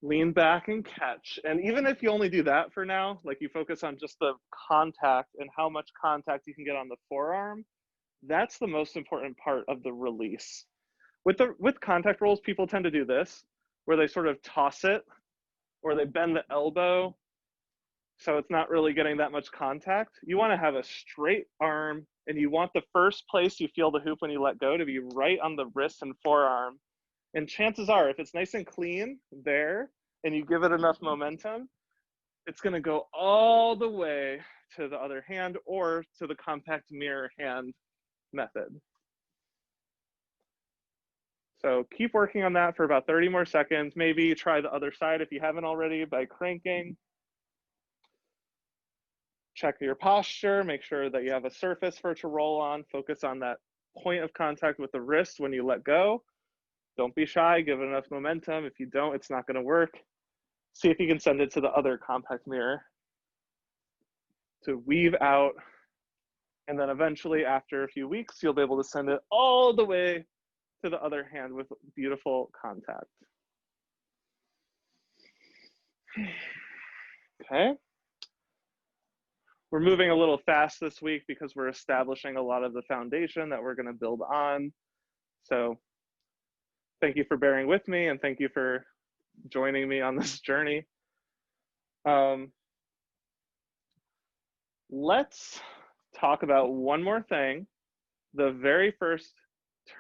Lean back and catch. And even if you only do that for now, like you focus on just the contact and how much contact you can get on the forearm, that's the most important part of the release. With contact rolls, people tend to do this, where they sort of toss it, or they bend the elbow, so it's not really getting that much contact. You want to have a straight arm, and you want the first place you feel the hoop when you let go to be right on the wrist and forearm. And chances are, if it's nice and clean there, and you give it enough momentum, it's going to go all the way to the other hand or to the compact mirror hand method. So keep working on that for about 30 more seconds. Maybe try the other side if you haven't already by cranking. Check your posture, make sure that you have a surface for it to roll on. Focus on that point of contact with the wrist when you let go. Don't be shy, give it enough momentum. If you don't, it's not gonna work. See if you can send it to the other compact mirror to weave out. And then eventually, after a few weeks, you'll be able to send it all the way to the other hand with beautiful contact. Okay. We're moving a little fast this week because we're establishing a lot of the foundation that we're going to build on. So thank you for bearing with me, and thank you for joining me on this journey. Let's talk about one more thing. The very first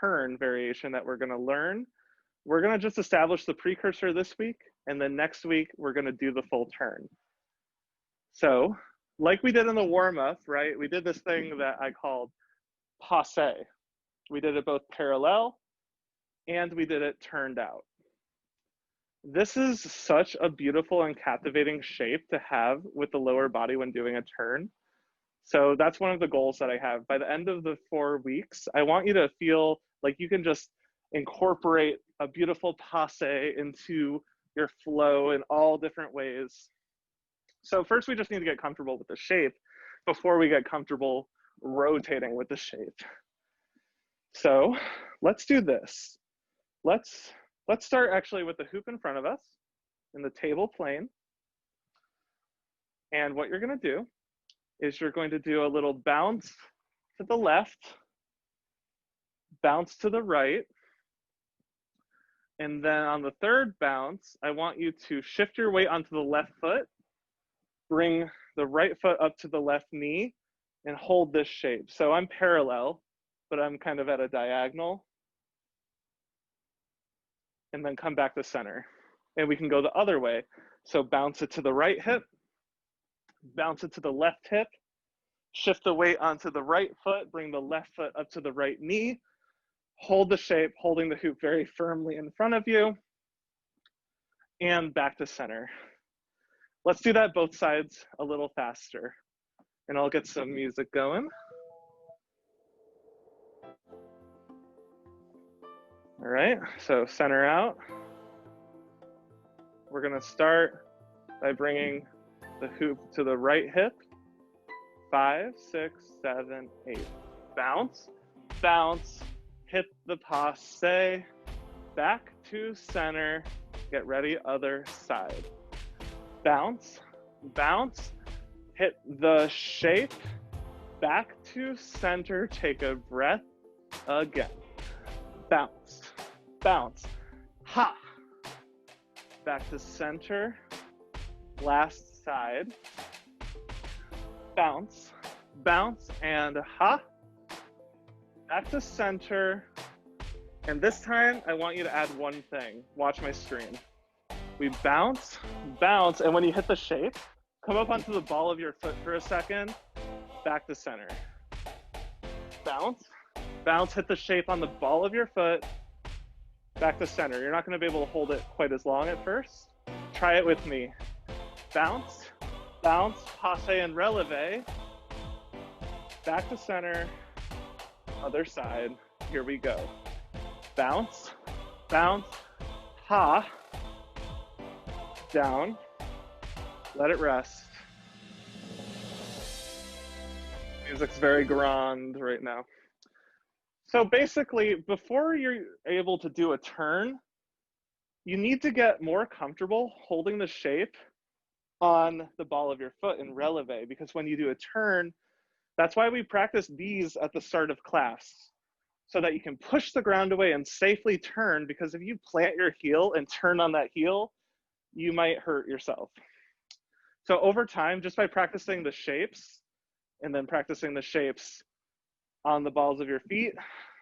turn variation that we're going to learn, we're going to just establish the precursor this week, and then next week we're going to do the full turn. So like we did in the warm-up, right? We did this thing that I called passe. We did it both parallel and we did it turned out. This is such a beautiful and captivating shape to have with the lower body when doing a turn. So that's one of the goals that I have. By the end of the 4 weeks, I want you to feel like you can just incorporate a beautiful passe into your flow in all different ways. So first, we just need to get comfortable with the shape before we get comfortable rotating with the shape. So let's do this. Let's start actually with the hoop in front of us in the table plane. And what you're going to do is you're going to do a little bounce to the left, bounce to the right, and then on the third bounce, I want you to shift your weight onto the left foot, bring the right foot up to the left knee, and hold this shape. So I'm parallel, but I'm kind of at a diagonal. And then come back to center. And we can go the other way. So bounce it to the right hip, bounce it to the left hip, shift the weight onto the right foot, bring the left foot up to the right knee, hold the shape, holding the hoop very firmly in front of you, and back to center. Let's do that both sides a little faster. And I'll get some music going. All right, so center out. We're gonna start by bringing the hoop to the right hip. 5, 6, 7, 8. Bounce, bounce, hit the passe, back to center, get ready, other side. Bounce, bounce, hit the shape, back to center, take a breath again. Bounce, bounce, ha, back to center, last side, bounce, bounce, and ha, back to center, and this time I want you to add one thing. Watch my screen. We bounce, bounce, and when you hit the shape, come up onto the ball of your foot for a second, back to center. Bounce, bounce, hit the shape on the ball of your foot, back to center. You're not going to be able to hold it quite as long at first. Try it with me. Bounce, bounce, passe and releve, back to center, other side. Here we go. Bounce, bounce, ha, down, let it rest. Music's very grand right now. So basically, before you're able to do a turn, you need to get more comfortable holding the shape on the ball of your foot in releve, because when you do a turn, that's why we practice these at the start of class, so that you can push the ground away and safely turn, because if you plant your heel and turn on that heel, you might hurt yourself. So over time, just by practicing the shapes and then practicing the shapes on the balls of your feet,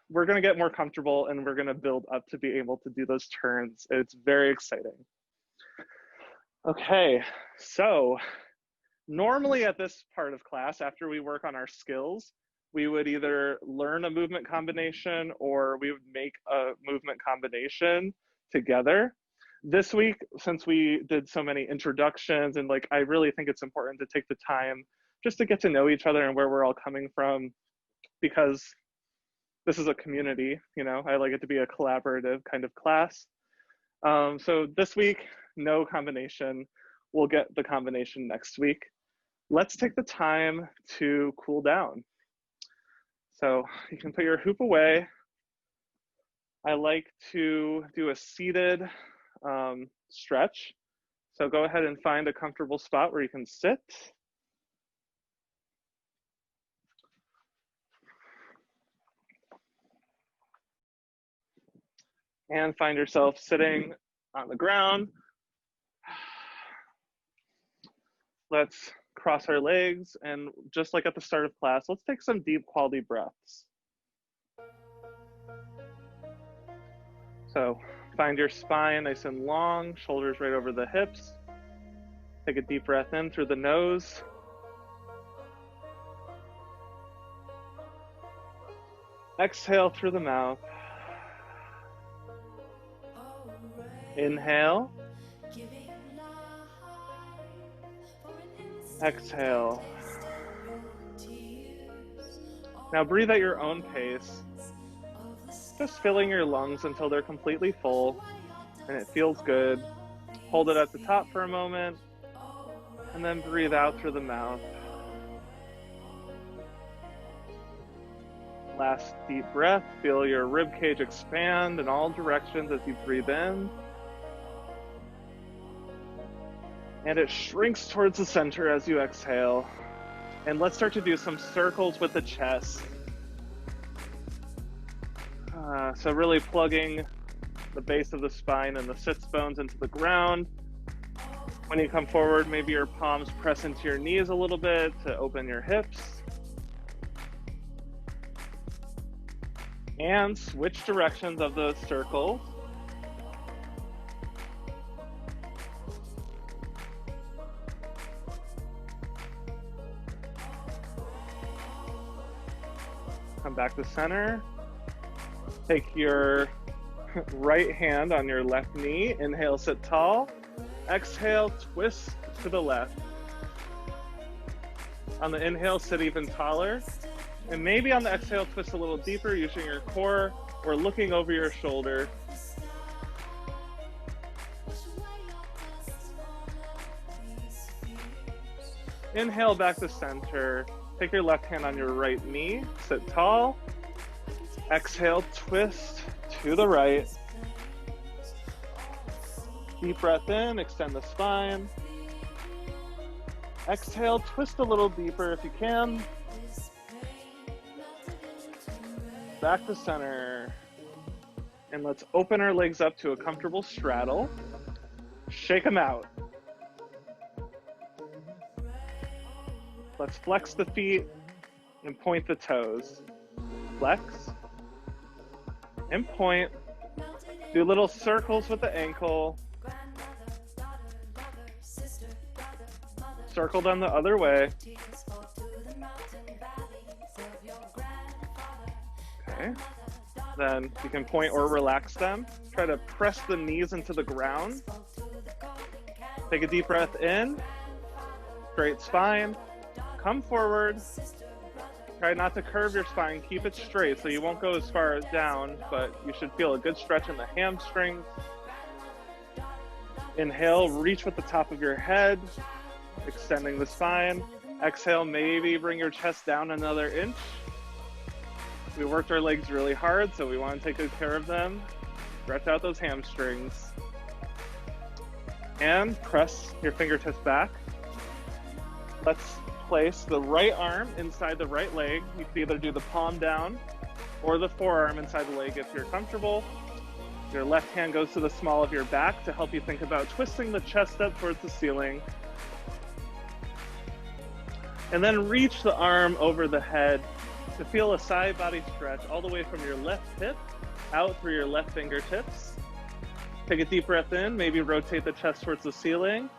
we're gonna get more comfortable and we're gonna build up to be able to do those turns. It's very exciting. Okay, so normally at this part of class, after we work on our skills, we would either learn a movement combination or we would make a movement combination together. This week, since we did so many introductions, and like, I really think it's important to take the time just to get to know each other and where we're all coming from, because this is a community, you know, I like it to be a collaborative kind of class. So this week, no combination. We'll get the combination next week. Let's take the time to cool down. So you can put your hoop away. I like to do a seated stretch. So go ahead and find a comfortable spot where you can sit. And find yourself sitting on the ground. Let's cross our legs, and just like at the start of class, let's take some deep quality breaths. So find your spine nice and long, shoulders right over the hips. Take a deep breath in through the nose. Exhale through the mouth. Inhale. Exhale. Now breathe at your own pace, just filling your lungs until they're completely full and it feels good. Hold it at the top for a moment and then breathe out through the mouth. Last deep breath, feel your rib cage expand in all directions as you breathe in. And it shrinks towards the center as you exhale. And let's start to do some circles with the chest. So really plugging the base of the spine and the sits bones into the ground. When you come forward, maybe your palms press into your knees a little bit to open your hips. And switch directions of the circle. Come back to center. Take your right hand on your left knee. Inhale, sit tall. Exhale, twist to the left. On the inhale, sit even taller. And maybe on the exhale, twist a little deeper using your core or looking over your shoulder. Inhale back to center. Take your left hand on your right knee, sit tall. Exhale, twist to the right. Deep breath in, extend the spine. Exhale, twist a little deeper if you can. Back to center. And let's open our legs up to a comfortable straddle. Shake them out. Let's flex the feet and point the toes. Flex and point. Do little circles with the ankle. Circle them the other way. Okay. Then you can point or relax them. Try to press the knees into the ground. Take a deep breath in. Straight spine. Come forward. Try not to curve your spine. Keep it straight so you won't go as far down, but you should feel a good stretch in the hamstrings. Inhale, reach with the top of your head, extending the spine. Exhale, maybe bring your chest down another inch. We worked our legs really hard, so we want to take good care of them. Stretch out those hamstrings. And press your fingertips back. Let's place the right arm inside the right leg. You can either do the palm down or the forearm inside the leg if you're comfortable. Your left hand goes to the small of your back to help you think about twisting the chest up towards the ceiling. And then reach the arm over the head to feel a side body stretch all the way from your left hip out through your left fingertips. Take a deep breath in, maybe rotate the chest towards the ceiling.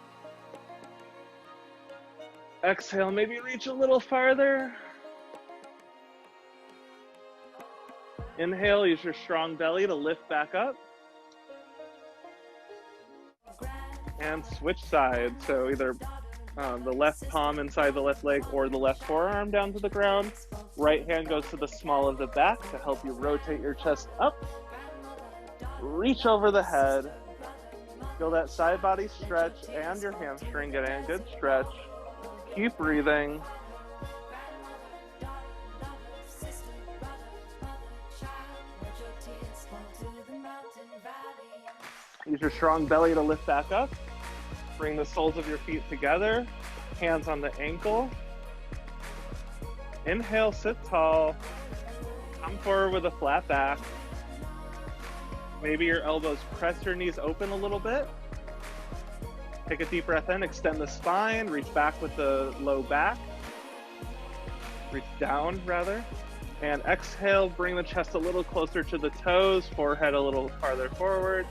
Exhale, maybe reach a little farther. Inhale, use your strong belly to lift back up. And switch sides, so either the left palm inside the left leg or the left forearm down to the ground. Right hand goes to the small of the back to help you rotate your chest up. Reach over the head. Feel that side body stretch and your hamstring getting a good stretch. Keep breathing. Use your strong belly to lift back up. Bring the soles of your feet together, hands on the ankle. Inhale, sit tall. Come forward with a flat back. Maybe your elbows press your knees open a little bit. Take a deep breath in, extend the spine, reach back with the low back. Reach down, rather. And exhale, bring the chest a little closer to the toes, forehead a little farther forward.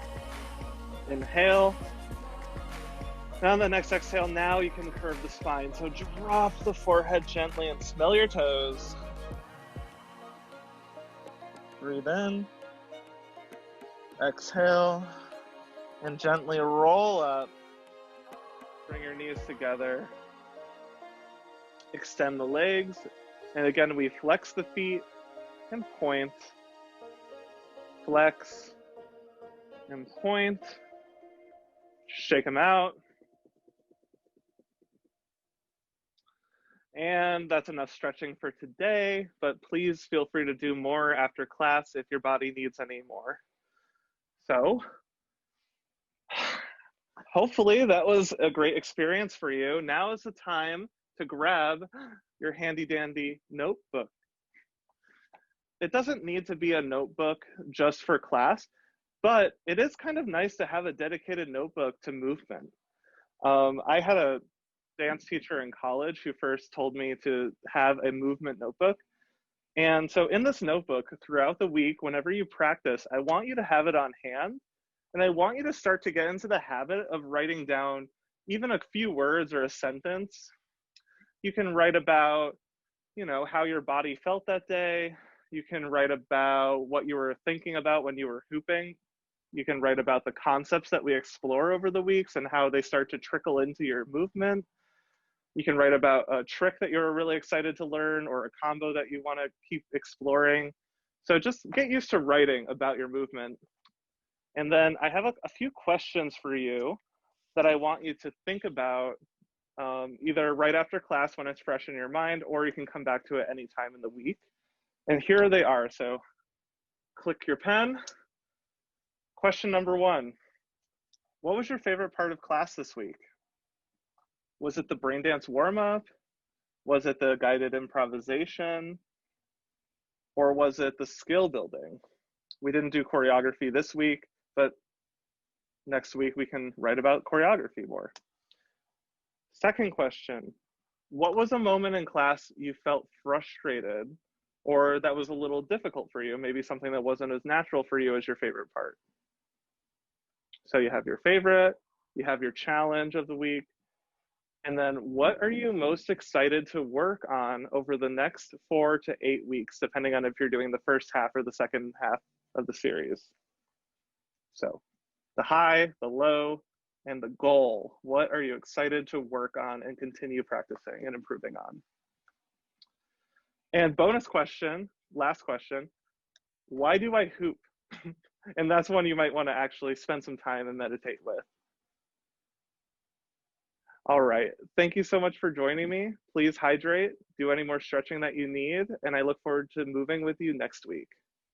Inhale. Now on the next exhale, now you can curve the spine. So drop the forehead gently and smell your toes. Breathe in. Exhale. And gently roll up. Bring your knees together. Extend the legs. And again, we flex the feet and point. Flex and point. Shake them out. And that's enough stretching for today, but please feel free to do more after class if your body needs any more. So, hopefully that was a great experience for you. Now is the time to grab your handy dandy notebook. It doesn't need to be a notebook just for class, but it is kind of nice to have a dedicated notebook to movement. I had a dance teacher in college who first told me to have a movement notebook. And so in this notebook, throughout the week, whenever you practice, I want you to have it on hand. And I want you to start to get into the habit of writing down even a few words or a sentence. You can write about, how your body felt that day. You can write about what you were thinking about when you were hooping. You can write about the concepts that we explore over the weeks and how they start to trickle into your movement. You can write about a trick that you're really excited to learn or a combo that you want to keep exploring. So just get used to writing about your movement. And then I have a few questions for you that I want you to think about either right after class when it's fresh in your mind, or you can come back to it any time in the week. And here they are. So click your pen. Question number 1. What was your favorite part of class this week? Was it the BrainDance Warm Up? Was it the guided improvisation? Or was it the skill building? We didn't do choreography this week, but next week we can write about choreography more. Second question, what was a moment in class you felt frustrated or that was a little difficult for you? Maybe something that wasn't as natural for you as your favorite part. So you have your favorite, you have your challenge of the week, and then what are you most excited to work on over the next 4 to 8 weeks, depending on if you're doing the first half or the second half of the series? So the high, the low, and the goal. What are you excited to work on and continue practicing and improving on? And bonus question, last question, why do I hoop? And that's one you might want to actually spend some time and meditate with. All right, thank you so much for joining me. Please hydrate, do any more stretching that you need, and I look forward to moving with you next week.